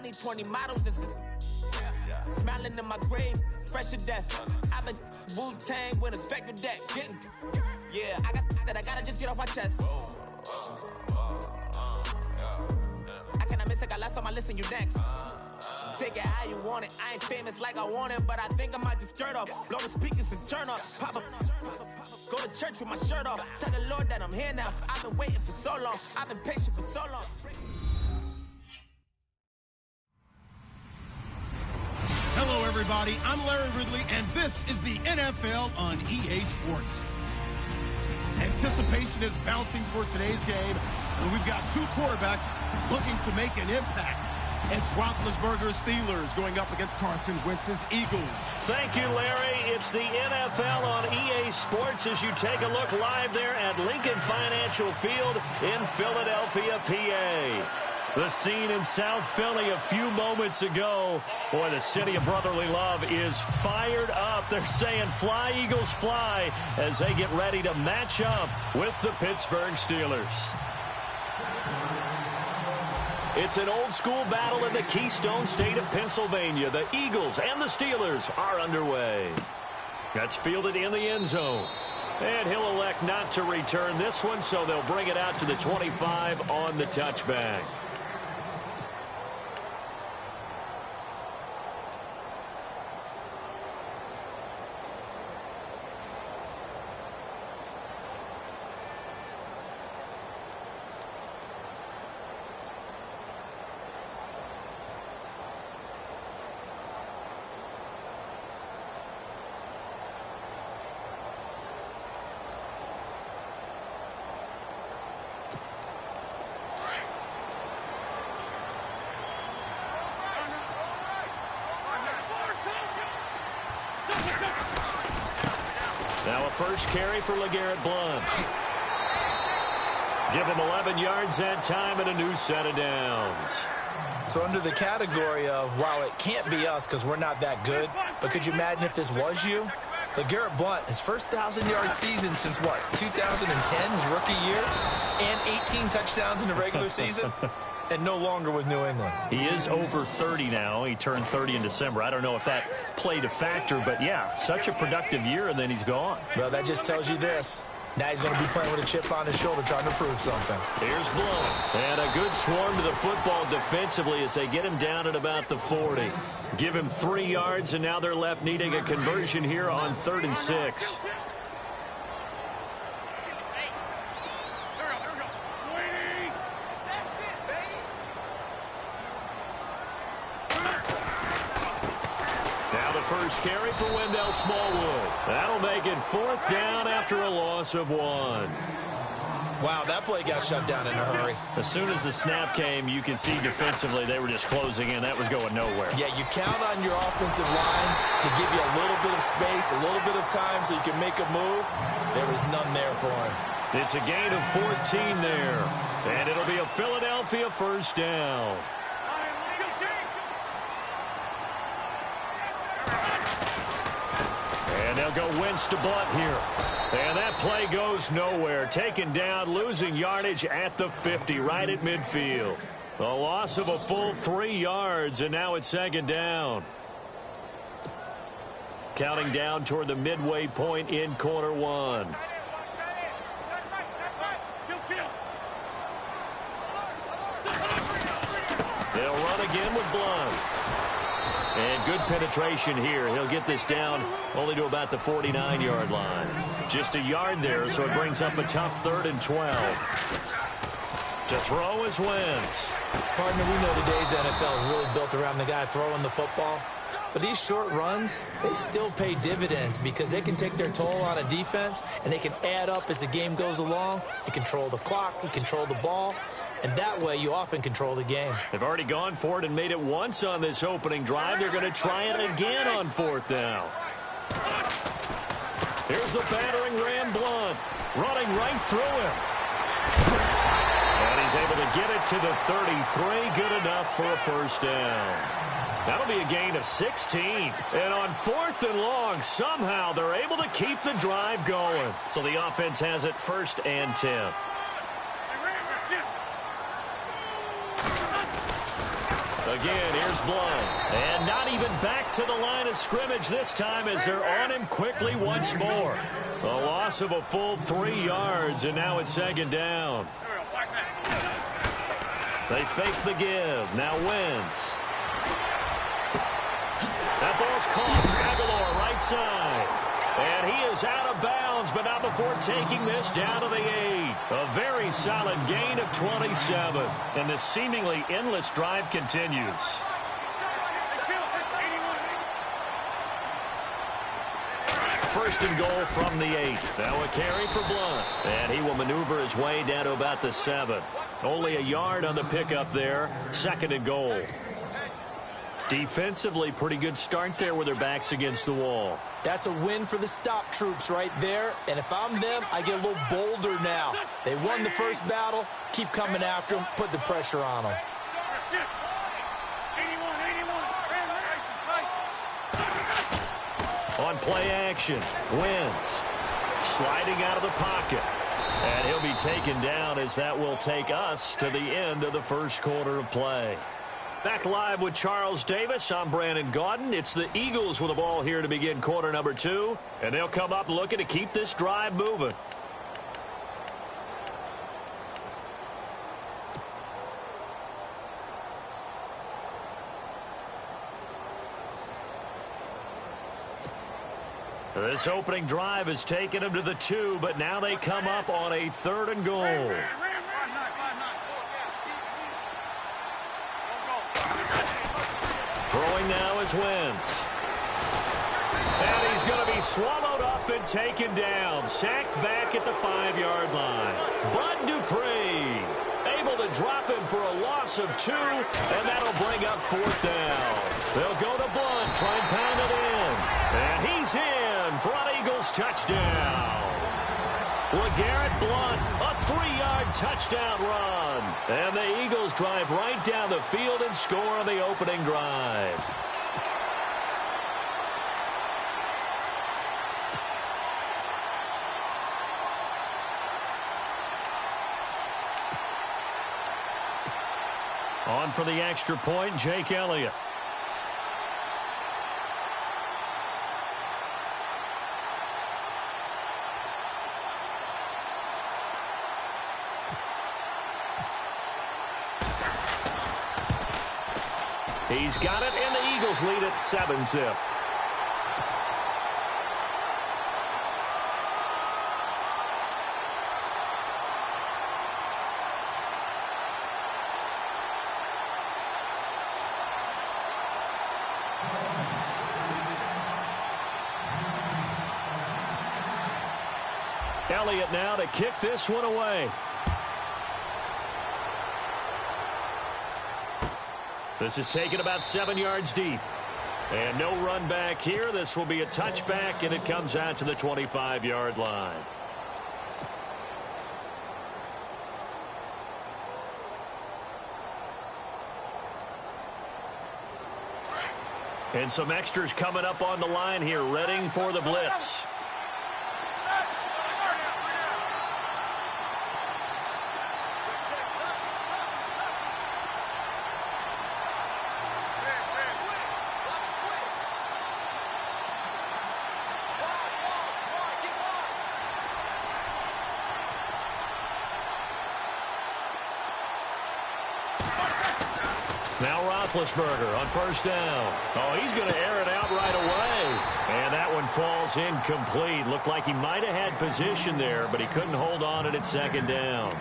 need 20 models. This is smiling in my grave, fresh to death. I've been Wu-Tang with a spectral deck. Yeah, I gotta just get off my chest. I cannot miss it, got less on my list and you next. Take it how you want it. I ain't famous like I want it, but I think I might just skirt off. Blow the speakers and turn up. Pop up. Go to church with my shirt off. Tell the Lord that I'm here now. I've been waiting for so long. I've been patient for so long. Hello, everybody. I'm Larry Ridley, and this is the NFL on EA Sports. Anticipation is bouncing for today's game, and we've got two quarterbacks looking to make an impact. It's Roethlisberger's Steelers going up against Carson Wentz's Eagles. Thank you, Larry. It's the NFL on EA Sports as you take a look live there at Lincoln Financial Field in Philadelphia, PA. The scene in South Philly a few moments ago. Boy, the city of brotherly love is fired up. They're saying fly, Eagles, fly as they get ready to match up with the Pittsburgh Steelers. It's an old-school battle in the Keystone State of Pennsylvania. The Eagles and the Steelers are underway. That's fielded in the end zone. And he'll elect not to return this one, so they'll bring it out to the 25 on the touchback. Now a first carry for LeGarrette Blount. Give him 11 yards that time and a new set of downs. So under the category of, while it can't be us because we're not that good, but could you imagine if this was you? LeGarrette Blount, his first 1,000-yard season since, what, 2010, his rookie year, and 18 touchdowns in the regular season, and no longer with New England. He is over 30 now. He turned 30 in December. I don't know if that played a factor, but, yeah, such a productive year, and then he's gone. Well, that just tells you this. Now he's going to be playing with a chip on his shoulder trying to prove something. Here's Blount. And a good swarm to the football defensively as they get him down at about the 40. Give him 3 yards, and now they're left needing a conversion here on 3rd and 6. First carry for Wendell Smallwood. That'll make it 4th down after a loss of 1. Wow, that play got shut down in a hurry. As soon as the snap came, you can see defensively they were just closing in. That was going nowhere. Yeah, you count on your offensive line to give you a little bit of space, a little bit of time so you can make a move. There was none there for him. It's a gain of 14 there. And it'll be a Philadelphia first down. And they'll go Wentz to Blount here. And that play goes nowhere. Taken down, losing yardage at the 50, right at midfield. A loss of a full 3 yards, and now it's 2nd down. Counting down toward the midway point in quarter 1. They'll run again with Blount. And good penetration here. He'll get this down only to about the 49-yard line. Just a yard there, so it brings up a tough 3rd and 12. To throw is Wentz. Partner, we know today's NFL is really built around the guy throwing the football. But these short runs, they still pay dividends because they can take their toll on a defense, and they can add up as the game goes along. You control the clock, you control the ball. And that way, you often control the game. They've already gone for it and made it once on this opening drive. They're going to try it again on 4th down. Here's the battering Ram Blount, running right through him. And he's able to get it to the 33. Good enough for a first down. That'll be a gain of 16. And on 4th and long, somehow they're able to keep the drive going. So the offense has it 1st and 10. Again, here's Blunt. And not even back to the line of scrimmage this time as they're on him quickly once more. A loss of a full 3 yards, and now it's second down. They fake the give. Now Wentz. That ball's caught. Aguilar right side. And he is out of bounds, but not before taking this down to the 8. A very solid gain of 27. And the seemingly endless drive continues. First and goal from the 8. Now a carry for Blunt. And he will maneuver his way down to about the 7. Only a yard on the pickup there. Second and goal. Defensively, pretty good start there with their backs against the wall. That's a win for the stop troops right there. And if I'm them, I get a little bolder now. They won the first battle. Keep coming after them. Put the pressure on them. On play action, Wentz sliding out of the pocket. And he'll be taken down as that will take us to the end of the first quarter of play. Back live with Charles Davis. I'm Brandon Gaudin. It's the Eagles with the ball here to begin quarter number 2. And they'll come up looking to keep this drive moving. This opening drive has taken them to the 2, but now they come up on a 3rd and goal. Throwing now is Wentz. And he's going to be swallowed up and taken down. Sacked back at the 5-yard line. Bud Dupree able to drop him for a loss of 2, and that'll bring up 4th down. They'll go to Blunt, try and pound it in. And he's in for an Eagles touchdown. LeGarrette Blunt, a 3-yard touchdown run. And the Eagles drive right down the field and score on the opening drive. On for the extra point, Jake Elliott. He's got it, and the Eagles lead at 7-zip. Elliott now to kick this one away. This is taken about 7 yards deep. And no run back here. This will be a touchback, and it comes out to the 25-yard line. And some extras coming up on the line here, readying for the blitz. Now Roethlisberger on first down. Oh, he's going to air it out right away. And that one falls incomplete. Looked like he might have had position there, but he couldn't hold on at second down.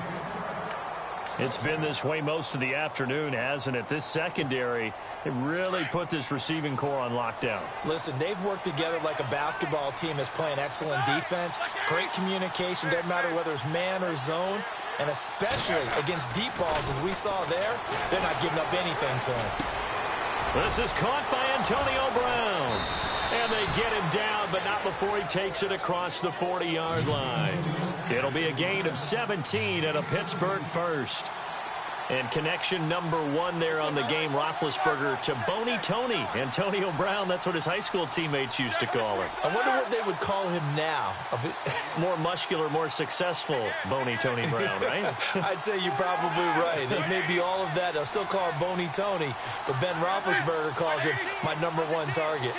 It's been this way most of the afternoon, hasn't it? This secondary, it really put this receiving core on lockdown. Listen, they've worked together like a basketball team is playing excellent defense. Great communication, doesn't matter whether it's man or zone. And especially against deep balls, as we saw there, they're not giving up anything to him. This is caught by Antonio Brown. And they get him down, but not before he takes it across the 40-yard line. It'll be a gain of 17 and a Pittsburgh first. And connection number 1 there on the game, Roethlisberger to Boney Tony. Antonio Brown, that's what his high school teammates used to call him. I wonder what they would call him now. More muscular, more successful Boney Tony Brown, right? I'd say you're probably right. It may be all of that. They'll still call him Boney Tony, but Ben Roethlisberger calls him my number 1 target.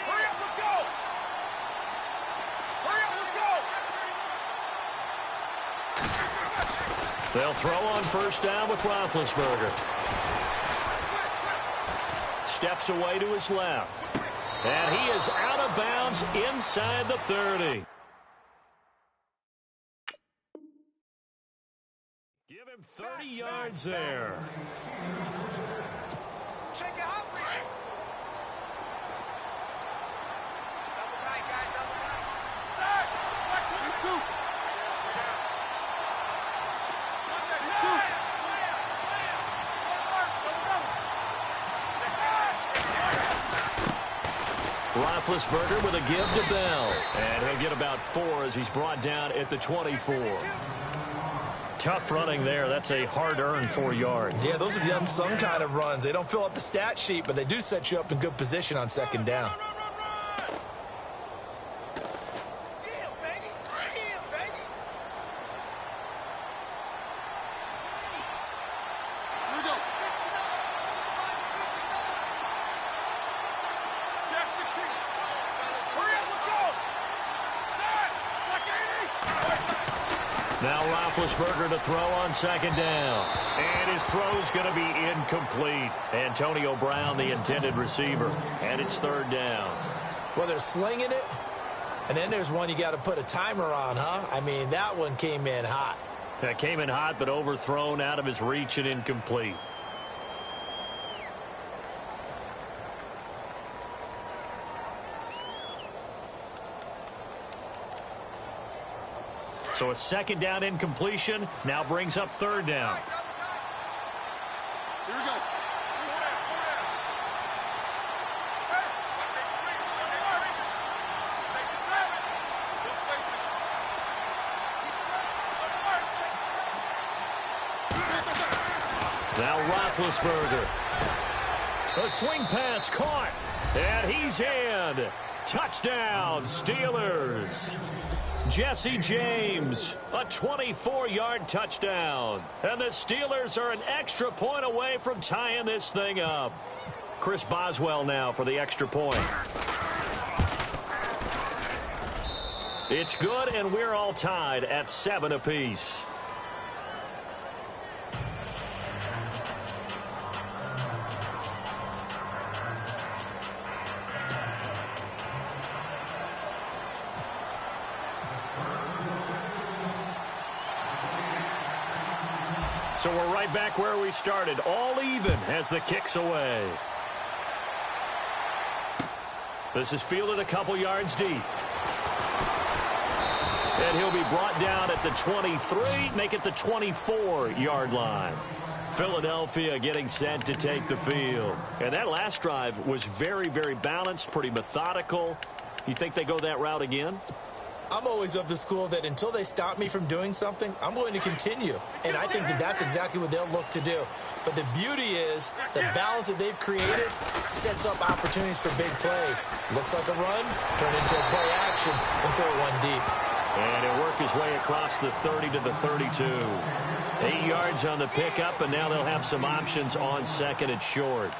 They'll throw on first down with Roethlisberger. Steps away to his left. And he is out of bounds inside the 30. Give him 30 yards there. Check it out. Double tight, guys. Double tight. Roethlisberger with a give to Bell. And he'll get about 4 as he's brought down at the 24. Tough running there. That's a hard-earned 4 yards. Yeah, those are the unsung kind of runs. They don't fill up the stat sheet, but they do set you up in good position on second down. Now Roethlisberger to throw on second down. And his throw's going to be incomplete. Antonio Brown, the intended receiver. And it's third down. Well, they're slinging it. And then there's one you got to put a timer on, huh? I mean, that one came in hot. That came in hot, but overthrown, out of his reach and incomplete. So a second down incompletion now brings up third down. Here we go. Now Roethlisberger. A swing pass caught. And he's in. Touchdown, Steelers. Jesse James, a 24-yard touchdown. And the Steelers are an extra point away from tying this thing up. Chris Boswell now for the extra point. It's good, and we're all tied at 7 apiece. So we're right back where we started, all even as the kick's away. This is fielded a couple yards deep. And he'll be brought down at the 23, make it the 24-yard line. Philadelphia getting set to take the field. And that last drive was very, very balanced, pretty methodical. You think they go that route again? I'm always of the school that until they stop me from doing something, I'm going to continue. And I think that that's exactly what they'll look to do. But the beauty is the balance that they've created sets up opportunities for big plays. Looks like a run, turn into a play action, and throw one deep. And he'll work his way across the 30 to the 32. 8 yards on the pickup, and now they'll have some options on second and short.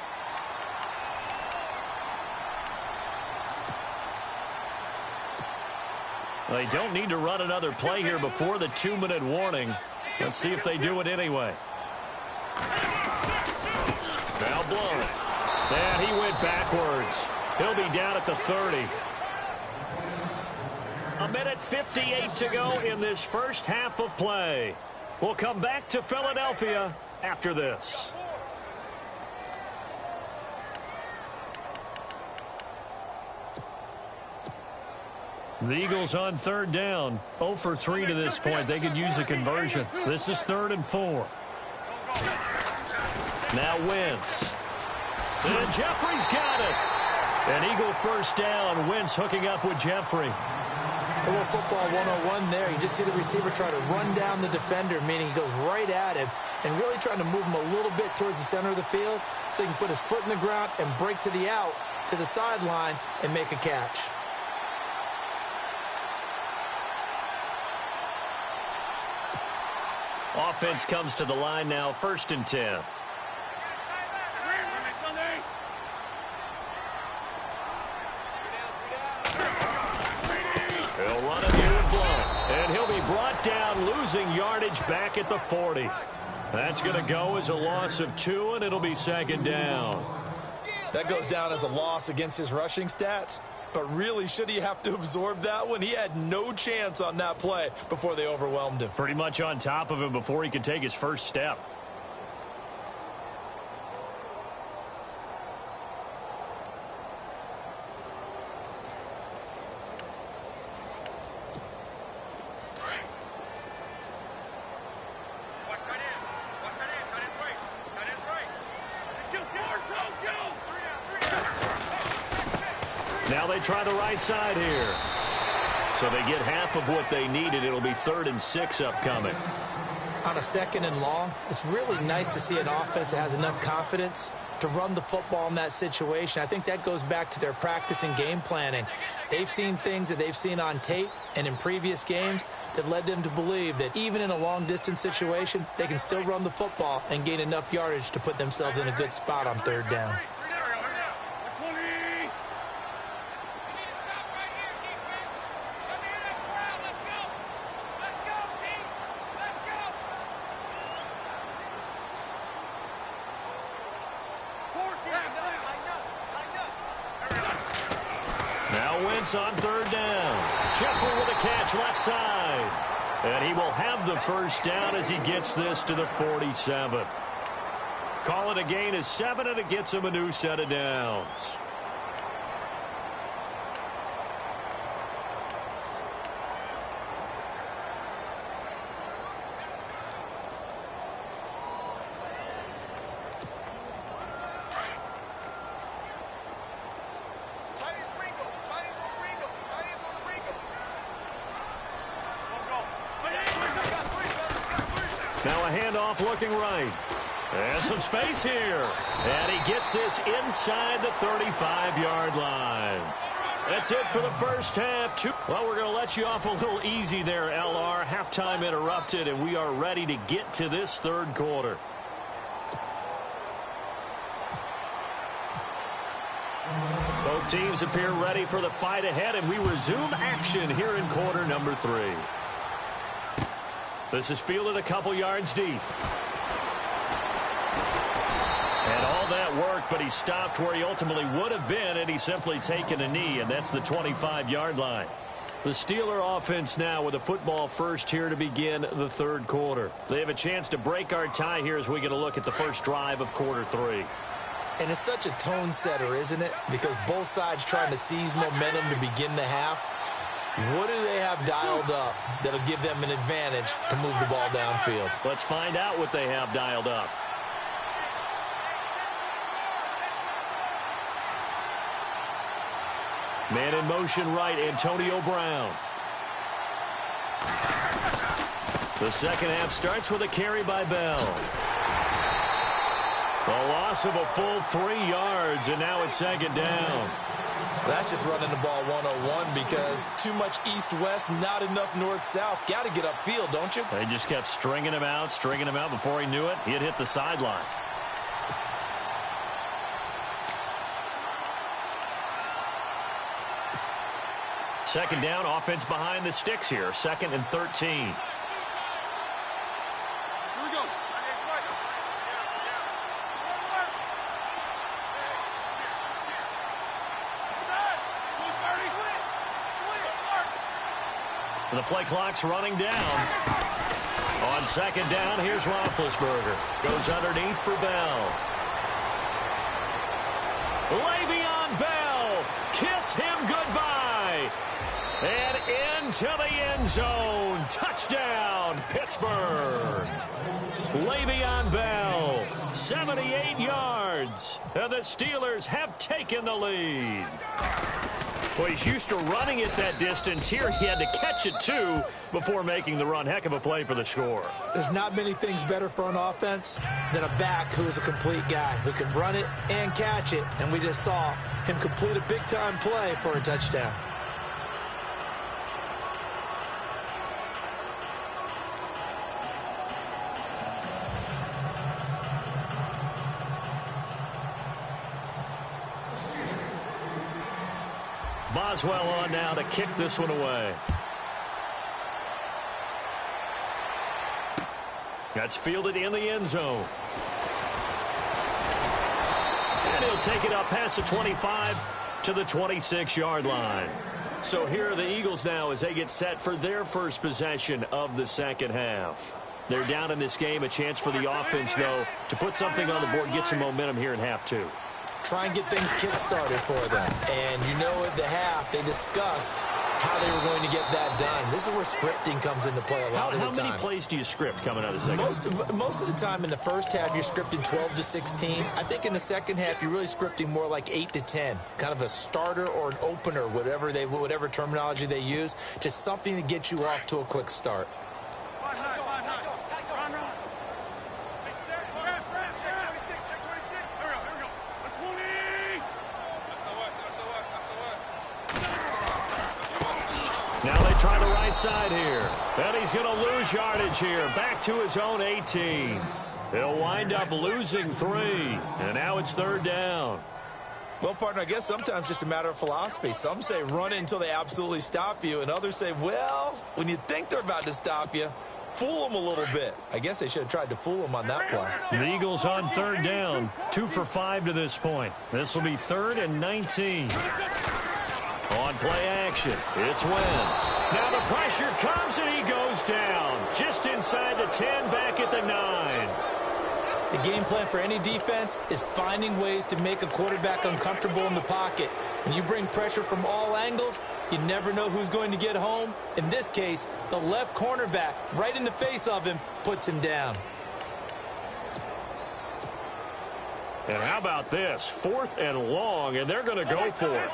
They don't need to run another play here before the 2-minute warning. Let's see if they do it anyway. Now blown. And he went backwards. He'll be down at the 30. 1:58 to go in this first half of play. We'll come back to Philadelphia after this. The Eagles on third down. 0 for 3 to this point. They could use a conversion. This is 3rd and 4. Now Wentz. And Jeffrey's got it. An Eagle first down. Wentz hooking up with Jeffrey. A little football 101 there. You just see the receiver try to run down the defender, meaning he goes right at him. and really trying to move him a little bit towards the center of the field so he can put his foot in the ground and break to the out, to the sideline, and make a catch. Offense comes to the line now, 1st and 10. He'll run it here with Blunt, and he'll be brought down, losing yardage back at the 40. That's going to go as a loss of 2, and it'll be 2nd down. That goes down as a loss against his rushing stats. But really, should he have to absorb that one? He had no chance on that play before they overwhelmed him. Pretty much on top of him before he could take his first step. Now they try the right side here. So they get half of what they needed. It'll be 3rd and 6 upcoming. On a 2nd and long, it's really nice to see an offense that has enough confidence to run the football in that situation. I think that goes back to their practice and game planning. They've seen things that they've seen on tape and in previous games that led them to believe that even in a long-distance situation, they can still run the football and gain enough yardage to put themselves in a good spot on 3rd down. On 3rd down. Jeffrey with a catch left side. And he will have the 1st down as he gets this to the 47. Call it a gain of 7, and it gets him a new set of downs. Now a handoff looking right. And some space here. And he gets this inside the 35-yard line. That's it for the first half. Well, we're going to let you off a little easy there, LR. Halftime interrupted, and we are ready to get to this 3rd quarter. Both teams appear ready for the fight ahead, and we resume action here in quarter number 3. This is fielded a couple yards deep. And all that work, but he stopped where he ultimately would have been, and he's simply taken a knee, and that's the 25-yard line. The Steeler offense now with a football first here to begin the 3rd quarter. They have a chance to break our tie here as we get a look at the first drive of quarter 3. And it's such a tone setter, isn't it? Because both sides trying to seize momentum to begin the half. What do they have dialed up that'll give them an advantage to move the ball downfield? Let's find out what they have dialed up. Man in motion right, Antonio Brown. The second half starts with a carry by Bell. A loss of a full 3 yards, and now it's 2nd down. That's just running the ball 101 because too much east-west, not enough north-south. Got to get upfield, don't you? They just kept stringing him out. Before he knew it, he had hit the sideline. Second down, offense behind the sticks here. 2nd and 13. The play clock's running down. On 2nd down, here's Roethlisberger. Goes underneath for Bell. Le'Veon Bell. Kiss him goodbye. And into the end zone. Touchdown, Pittsburgh. Le'Veon Bell, 78 yards. And the Steelers have taken the lead. Well, he's used to running it that distance. Here he had to catch it, too, before making the run. Heck of a play for the score. There's not many things better for an offense than a back who is a complete guy, who can run it and catch it. And we just saw him complete a big-time play for a touchdown. Boswell on now to kick this one away. That's fielded in the end zone. And he'll take it up past the 25 to the 26-yard line. So here are the Eagles now as they get set for their first possession of the second half. They're down in this game. A chance for the offense, though, to put something on the board, get some momentum here in half two. Try and get things kick-started for them. And you know at the half, they discussed how they were going to get that done. This is where scripting comes into play a lot of the time. How many plays do you script coming out of the second? Most of the time in the first half, you're scripting 12 to 16. I think in the second half, you're really scripting more like 8 to 10. Kind of a starter or an opener, whatever terminology they use. Just something to get you off to a quick start. Now they try the right side here. And he's going to lose yardage here. Back to his own 18. He'll wind up losing 3. And now it's third down. Well, partner, I guess sometimes it's just a matter of philosophy. Some say run it until they absolutely stop you. And others say, well, when you think they're about to stop you, fool them a little bit. I guess they should have tried to fool them on that play. The Eagles on third down. 2 for 5 to this point. This will be 3rd and 19. On play action, it's Wentz. Now the pressure comes and he goes down. Just inside the 10, back at the 9. The game plan for any defense is finding ways to make a quarterback uncomfortable in the pocket. When you bring pressure from all angles, you never know who's going to get home. In this case, the left cornerback, right in the face of him, puts him down. And how about this? 4th and long, and they're going to go for it.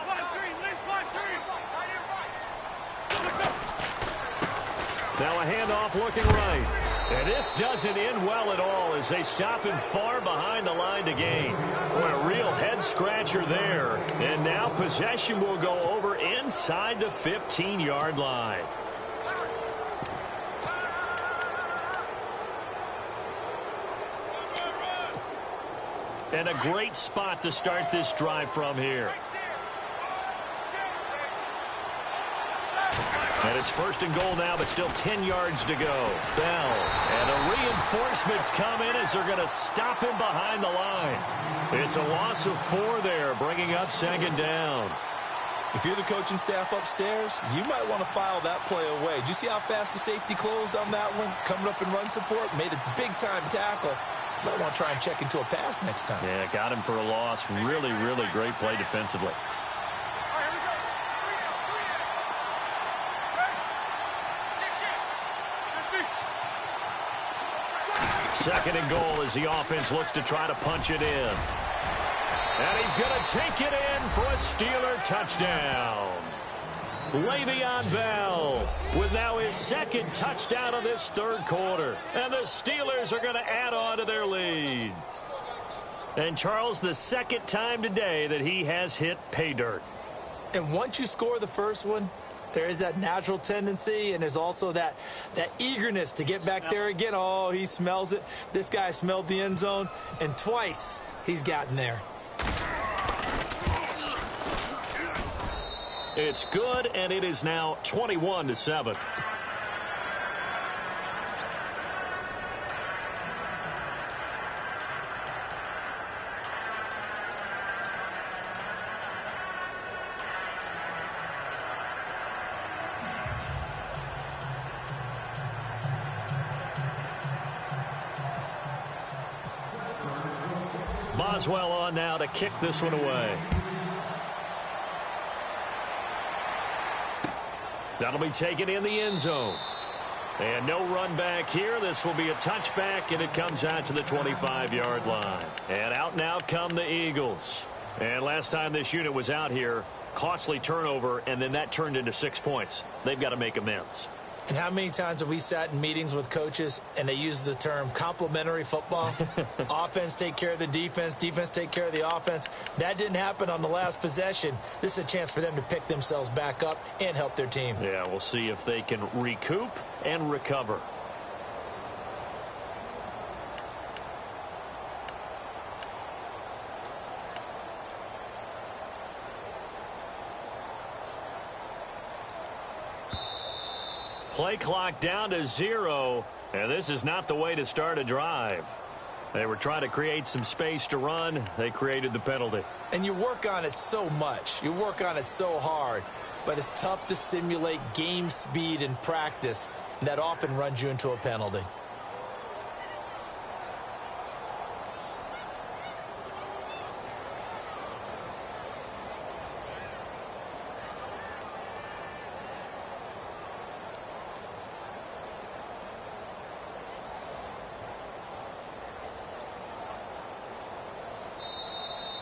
Now a handoff looking right. And this doesn't end well at all as they stop him far behind the line to gain. What a real head-scratcher there. And now possession will go over inside the 15-yard line. And a great spot to start this drive from here. And it's 1st and goal now, but still 10 yards to go. Bell. And the reinforcements come in as they're going to stop him behind the line. It's a loss of 4 there, bringing up 2nd down. If you're the coaching staff upstairs, you might want to file that play away. Did you see how fast the safety closed on that one? Coming up in run support, made a big-time tackle. Might want to try and check into a pass next time. Yeah, got him for a loss. Really, really great play defensively. 2nd and goal as the offense looks to try to punch it in. And he's going to take it in for a Steeler touchdown. Le'Veon Bell with now his 2nd touchdown of this 3rd quarter. And the Steelers are going to add on to their lead. And Charles, the 2nd time today that he has hit pay dirt. And once you score the first one, there is that natural tendency, and there's also that eagerness to get back there again. Oh, he smells it. This guy smelled the end zone, and twice he's gotten there. It's good, and it is now 21-7. Boswell on now to kick this one away. That'll be taken in the end zone. And no run back here. This will be a touchback, and it comes out to the 25-yard line. And out now come the Eagles. And last time this unit was out here, Costly turnover, and then that turned into 6 points. They've got to make amends. And how many times have we sat in meetings with coaches and they use the term complementary football? Offense take care of the defense, defense take care of the offense. That didn't happen on the last possession. This is a chance for them to pick themselves back up and help their team. Yeah, we'll see if they can recoup and recover. Play clock down to 0, and this is not the way to start a drive. They were trying to create some space to run. They created the penalty. And you work on it so much. You work on it so hard. But it's tough to simulate game speed in practice. And that often runs you into a penalty.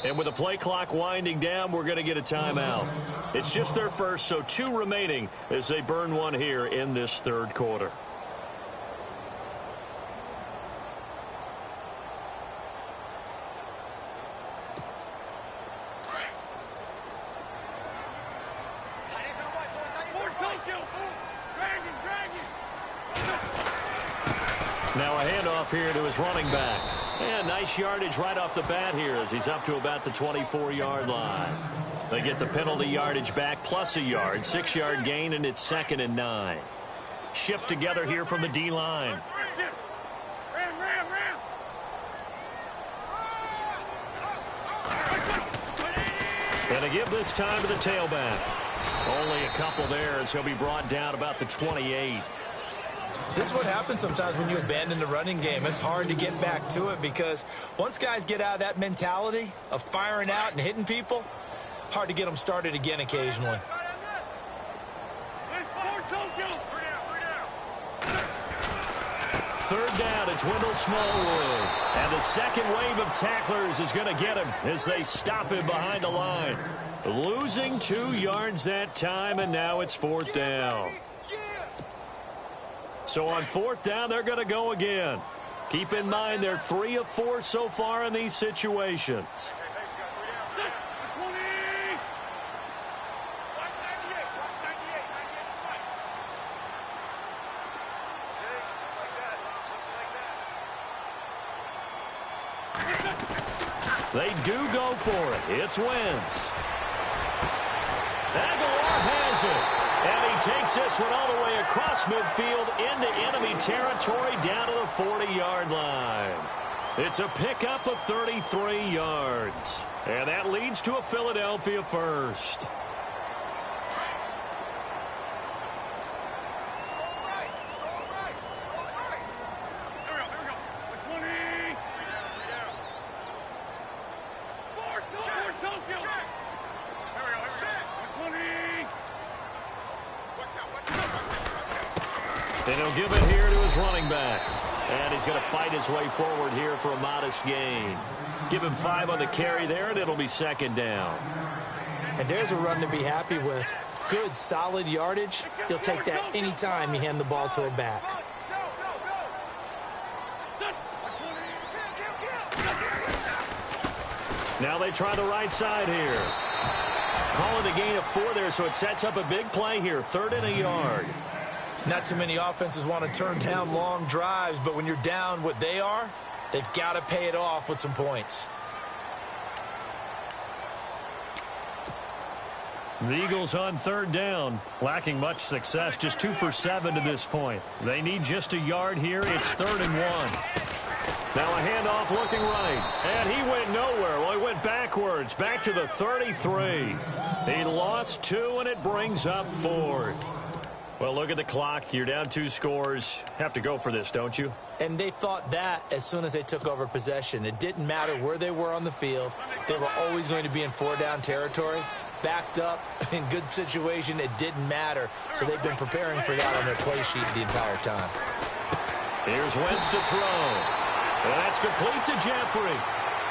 And with the play clock winding down, we're going to get a timeout. It's just their first, so 2 remaining as they burn one here in this third quarter. Now a handoff here to his running back. And nice yardage right off the bat here as he's up to about the 24-yard line. They get the penalty yardage back plus a yard, 6-yard gain, and it's 2nd and 9. Shift together here from the D-line. And they give this time to the tailback. Only a couple there as he'll be brought down about the 28. This is what happens sometimes when you abandon the running game. It's hard to get back to it because once guys get out of that mentality of firing out and hitting people, hard to get them started again occasionally. Third down, it's Wendell Smallwood. And the second wave of tacklers is going to get him as they stop him behind the line. Losing 2 yards that time, and now it's 4th down. So on 4th down, they're going to go again. Keep in mind, they're 3 of 4 so far in these situations. They do go for it. It's Wentz. Aguilar has it. And he takes this one all the way across midfield into enemy territory down to the 40-yard line. It's a pickup of 33 yards. And that leads to a Philadelphia first. And he'll give it here to his running back. And he's going to fight his way forward here for a modest gain. Give him 5 on the carry there, and it'll be 2nd down. And there's a run to be happy with. Good, solid yardage. He'll take that anytime you hand the ball to a back. Now they try the right side here. Calling a gain of 4 there, so it sets up a big play here. 3rd and a yard. Not too many offenses want to turn down long drives, but when you're down what they are, they've got to pay it off with some points. The Eagles on 3rd down, lacking much success, just 2 for 7 to this point. They need just a yard here. It's 3rd and 1. Now a handoff looking right, and he went nowhere. Well, he went backwards, back to the 33. He lost 2, and it brings up 4th. Well, look at the clock. You're down 2 scores. Have to go for this, don't you? And they thought that as soon as they took over possession. It didn't matter where they were on the field. They were always going to be in 4-down territory. Backed up, in good situation, it didn't matter. So they've been preparing for that on their play sheet the entire time. Here's Wentz to throw. And that's complete to Jeffrey.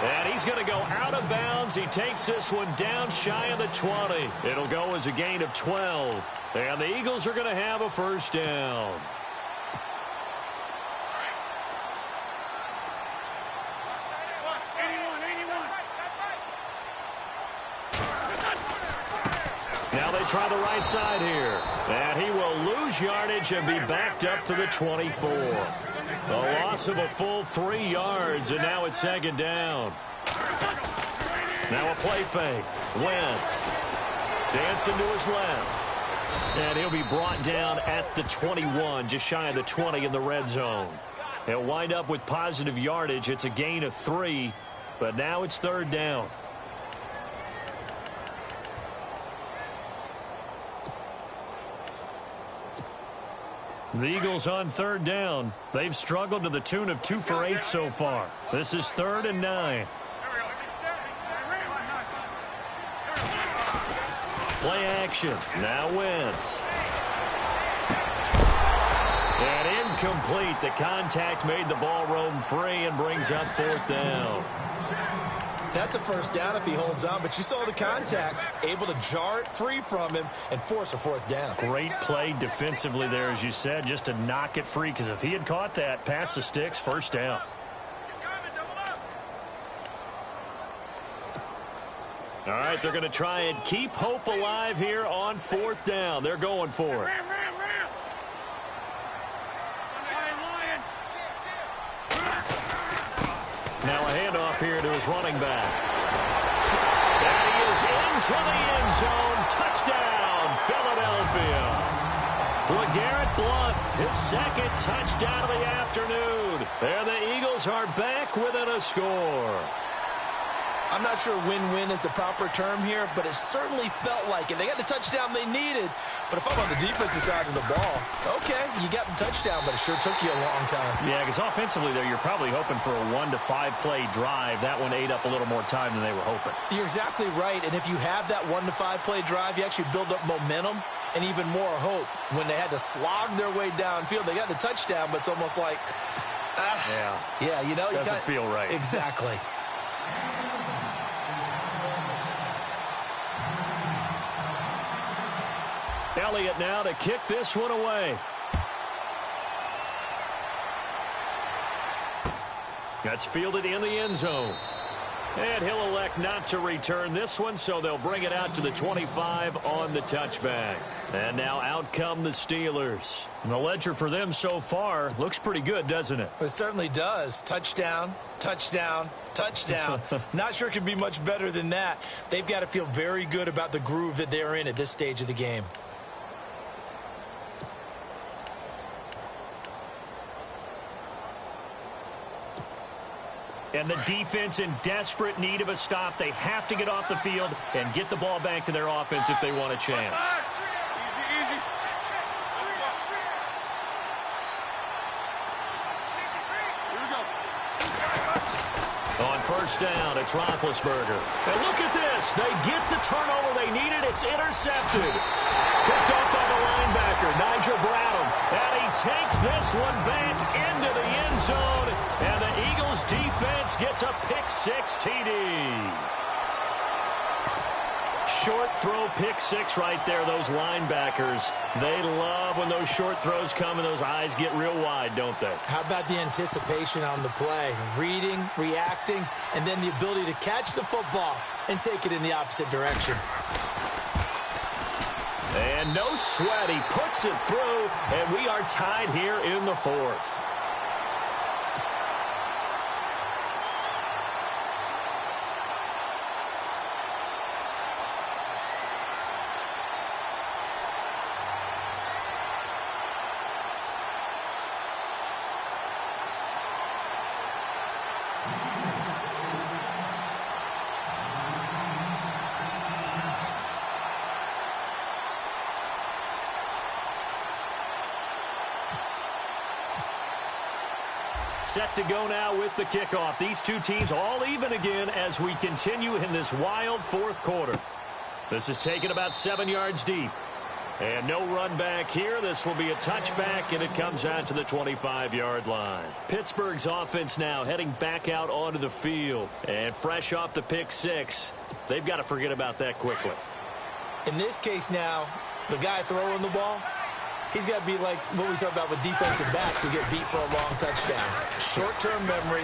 And he's going to go out of bounds. He takes this one down shy of the 20. It'll go as a gain of 12. And the Eagles are going to have a first down. Now they try the right side here. And he will lose yardage and be backed up to the 24. A loss of a full 3 yards, and now it's second down. Now a play fake. Wentz dancing to his left. And he'll be brought down at the 21, just shy of the 20 in the red zone. He'll wind up with positive yardage. It's a gain of 3, but now it's third down. The Eagles on third down. They've struggled to the tune of 2 for 8 so far. This is 3rd and 9. Play action. Now Wentz. And incomplete. The contact made the ball roam free and brings up 4th down. That's a first down if he holds on, but you saw the contact, able to jar it free from him and force a 4th down. Great play defensively there, as you said, just to knock it free, because if he had caught that, past the sticks, first down. All right, they're going to try and keep hope alive here on 4th down. They're going for it. Now a handoff here to his running back. And he is into the end zone. Touchdown, Philadelphia. LeGarrette Blount, his 2nd touchdown of the afternoon. And the Eagles are back within a score. I'm not sure win-win is the proper term here, but it certainly felt like it. They got the touchdown they needed, but if I'm on the defensive side of the ball, okay, you got the touchdown, but it sure took you a long time. Yeah, because offensively there, you're probably hoping for a 1 to 5 play drive. That one ate up a little more time than they were hoping. You're exactly right, and if you have that 1 to 5 play drive, you actually build up momentum and even more hope. When they had to slog their way downfield, they got the touchdown, but it's almost like, yeah, you know, doesn't feel right. Exactly. Elliott now to kick this one away. That's fielded in the end zone. And he'll elect not to return this one, so they'll bring it out to the 25 on the touchback. And now out come the Steelers. And the ledger for them so far looks pretty good, doesn't it? It certainly does. Touchdown, touchdown, touchdown. Not sure it can be much better than that. They've got to feel very good about the groove that they're in at this stage of the game. And the defense in desperate need of a stop. They have to get off the field and get the ball back to their offense if they want a chance. On first down, it's Roethlisberger. And look at this. They get the turnover they needed. It's intercepted. Picked up by the linebacker, Nigel Bradham. And he takes this one back into the end zone. And the Eagles defense gets a pick-6 TD. Short throw pick-6 right there, those linebackers. They love when those short throws come and those eyes get real wide, don't they? How about the anticipation on the play? Reading, reacting, and then the ability to catch the football and take it in the opposite direction. And no sweat. He puts it through, and we are tied here in the 4th. Set to go now with the kickoff. These two teams all even again as we continue in this wild 4th quarter. This is taken about 7 yards deep. And no run back here. This will be a touchback, and it comes out to the 25-yard line. Pittsburgh's offense now heading back out onto the field. And fresh off the pick six, they've got to forget about that quickly. In this case now, the guy throwing the ball, he's got to be like what we talk about with defensive backs who get beat for a long touchdown. Short-term memory,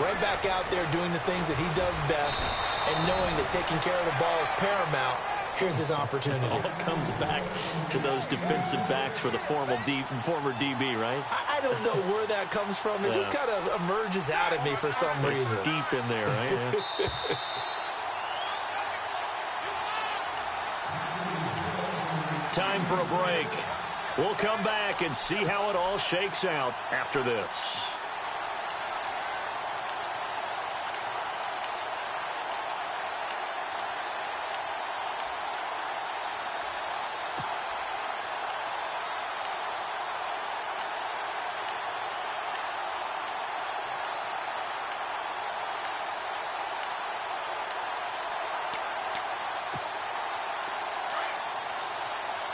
right back out there doing the things that he does best, and knowing that taking care of the ball is paramount. Here's his opportunity. It all comes back to those defensive backs for the former DB, right? I don't know where that comes from. It just kind of emerges out of me for some reason. It's deep in there, right? Yeah. Time for a break. We'll come back and see how it all shakes out after this.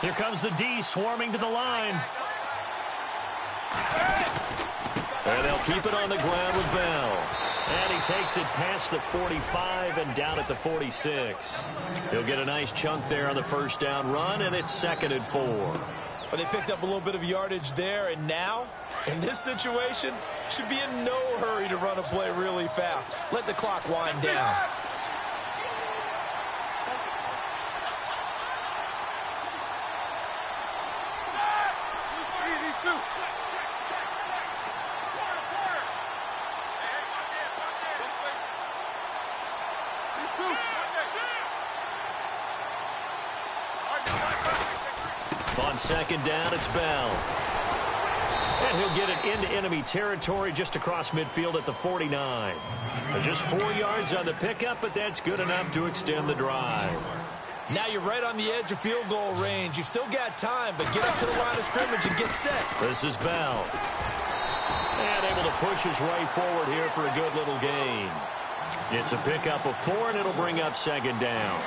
Here comes the D swarming to the line. And they'll keep it on the ground with Bell. And he takes it past the 45 and down at the 46. He'll get a nice chunk there on the first down run, and it's 2nd and 4. But they picked up a little bit of yardage there, and now, in this situation, should be in no hurry to run a play really fast. Let the clock wind down. On 2nd down, it's Bell. And he'll get it into enemy territory just across midfield at the 49. Just 4 yards on the pickup, but that's good enough to extend the drive. Now you're right on the edge of field goal range. You've still got time, but get up to the line of scrimmage and get set. This is Bell. And able to push his way forward here for a good little gain. It's a pickup of 4, and it'll bring up 2nd down.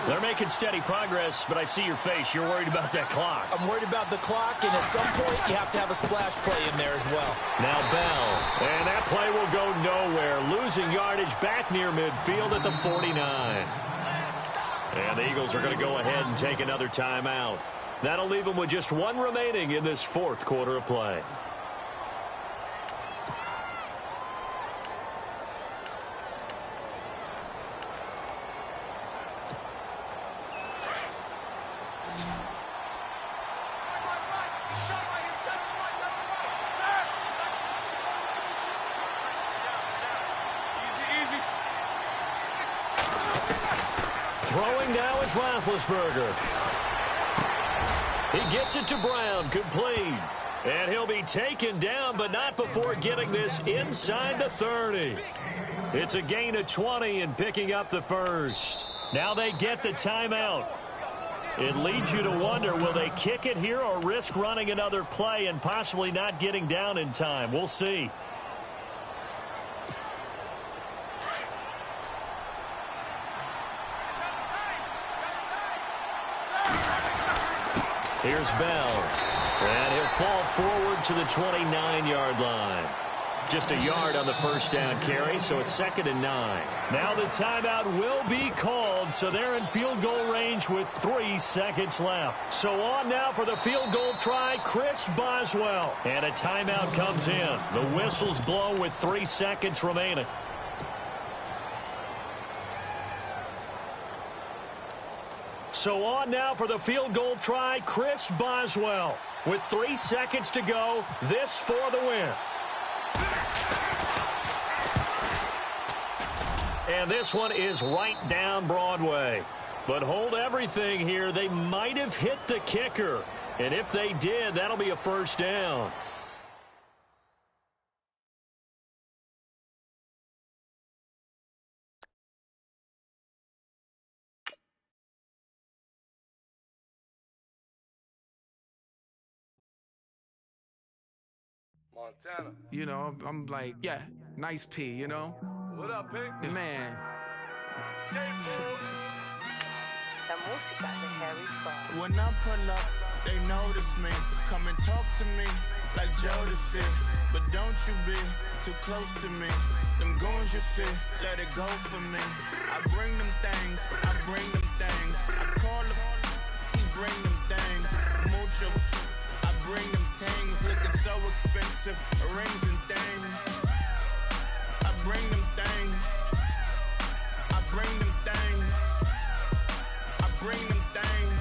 They're making steady progress, but I see your face. You're worried about that clock. I'm worried about the clock, and at some point, you have to have a splash play in there as well. Now Bell, and that play will go nowhere. Losing yardage back near midfield at the 49. And the Eagles are going to go ahead and take another timeout. That'll leave them with just 1 remaining in this 4th quarter of play. Throwing now is Roethlisberger. He gets it to Brown, complete. And he'll be taken down, but not before getting this inside the 30. It's a gain of 20 and picking up the first. Now they get the timeout. It leads you to wonder, will they kick it here or risk running another play and possibly not getting down in time? We'll see. Here's Bell. And he'll fall forward to the 29-yard line. Just a yard on the first down carry, so it's 2nd and 9. Now the timeout will be called, so they're in field goal range with 3 seconds left. So on now for the field goal try, Chris Boswell. And a timeout comes in. The whistle's blown with 3 seconds remaining. So on now for the field goal try, Chris Boswell. With 3 seconds to go, this for the win. And this one is right down Broadway. But hold everything here. They might have hit the kicker. And if they did, that'll be a first down. Montana. You know, I'm like, yeah, nice P, you know? What up, Pink? Man. La música de Harry Fraud. When I pull up they notice me. Come and talk to me like Jodeci. But don't you be too close to me. Them goons you see, let it go for me. I bring them things, I bring them things. I call them, he bring them things. Mucho, I bring them things. Looking so expensive, rings and things. I bring them things. I bring them things. I bring them things.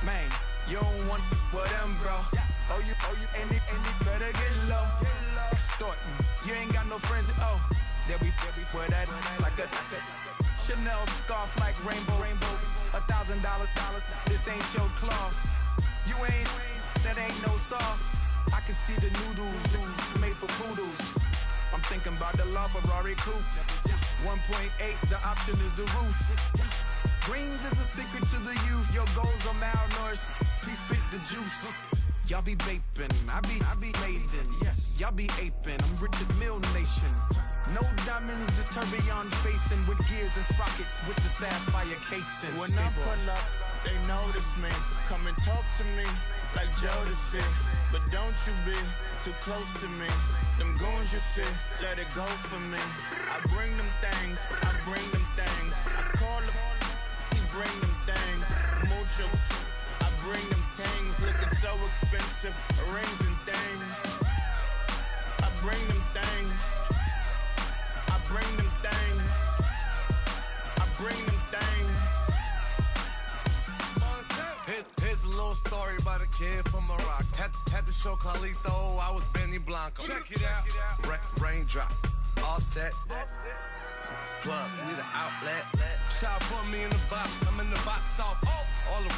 Man, you don't want with them, bro. Oh, you, and it better get low. Extorting, you ain't got no friends. Oh, they'll be wear that like a Chanel scarf like rainbow. $1,000, this ain't your cloth. You ain't, that ain't no sauce. I can see the noodles made for poodles. I'm thinking about the LaFerrari coupe. 1.8, the option is the roof. Greens is a secret to the youth. Your goals are malnourished. Please spit the juice. Y'all be vaping, I be laden. Yes, y'all be aping. I'm Richard Mill Nation. No diamonds, just tourbillon facing with gears and sprockets with the sapphire casing. When I pull up, they notice me. Come and talk to me like Jodeci. But don't you be too close to me. Them goons you see, let it go for me. I bring them things, I bring them things. I call them, he bring them things. Mucho, I bring them things. Looking so expensive, rings and things. I bring them things. I bring them things. I bring them things. Here's a little story about a kid from Morocco. Had to show Carlito I was Benny Blanco. Check it out. Raindrop, all set. Plug, we the outlet. Shot put me in the box, I'm in the box off. All the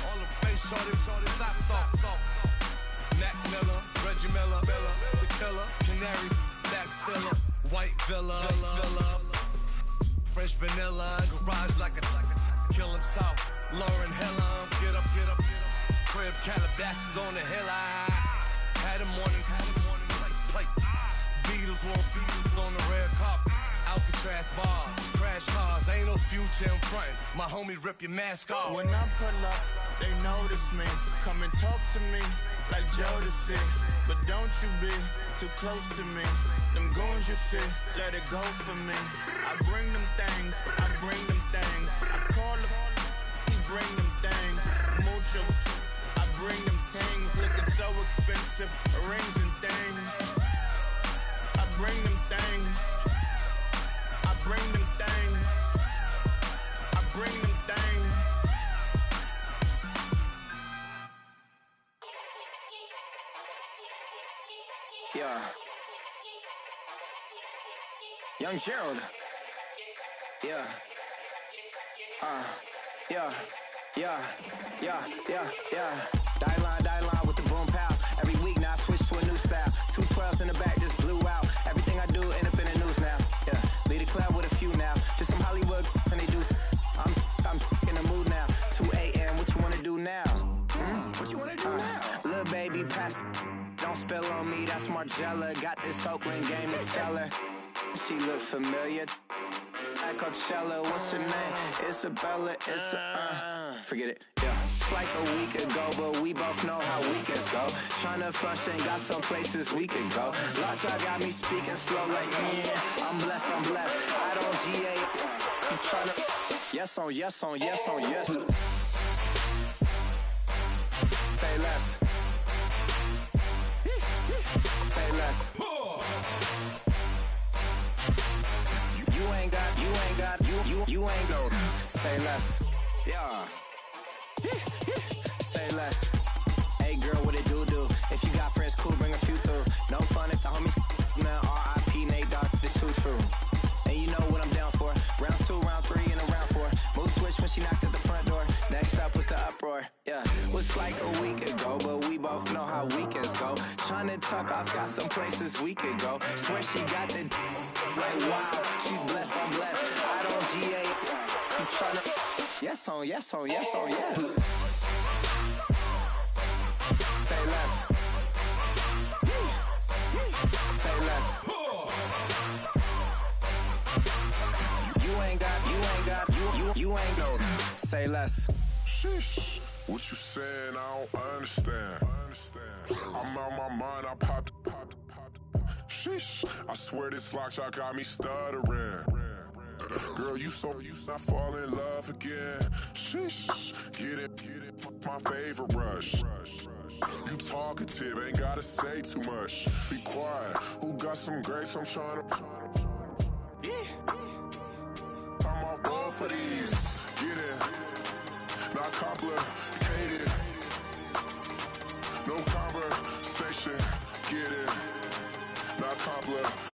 face shorty, socks off. Mac Miller, Reggie Miller, the killer, Canaries, back stiller, white villa, fresh vanilla, garage like a kill himself. Lauren Hill, get up. Crib Calabasas on the hill. I had him morning, plate. Beatles on the red carpet. Alcatraz bars, crash cars, ain't no future in front. My homies rip your mask off. When I pull up, they notice me. Come and talk to me like Jodeci. But don't you be too close to me. Them goons you see, let it go for me. I bring them things, I bring them things. I call them, he bring them things. Mucho, I bring them things. Looking so expensive, rings and things. I bring them things. I bring them things. I bring them things. Yeah. Young Gerald. Yeah. Die line with the boom pow. Every week now I switch to a new style. 212s in the back just blew out. Everything I do end up in the news now. Yeah, lead a club with a few now. Just some Hollywood and they do. I'm in the mood now. 2 a.m. What you wanna do now? What you wanna do now? Little baby pass. Don't spill on me. That's Margella. Got this Oakland game to tell her. She look familiar. At Coachella, what's her name? Isabella, forget it, yeah. It's like a week ago, but we both know how weekends go. Tryna function, got some places we could go. Lockjaw got me speaking slow like, I'm blessed. I don't GA, you tryna, yes on yes. Say less. Say less. You ain't go. Say less. Yeah. Say less. Hey girl, what it do? If you got friends, cool, bring a few through. No fun if the homies, man. R.I.P. Nate Dogg, this too true. And you know what I'm down for. Round 2, round 3, and a round 4. Mood switch when she knocked at the front door. Next up was the uproar. Yeah. Was like a week ago, but we both know how weekends go. Tryna tuck off, got some places we could go. Swear she got the like wow, she's blessed, I'm blessed. I don't GA. You tryna yes on yes. Say less. Say less. You ain't got, you ain't no. Say less. Sheesh, what you saying? I don't understand. I'm out my mind, I popped. Sheesh, I swear this lock shot got me stuttering. Girl, you not fall in love again. Sheesh, get it, my favorite rush. You talkative, ain't gotta say too much. Be quiet, who got some grapes? I'm trying to. I'm all board for these. Get it, not complicated. No conversation, get it, not complicated.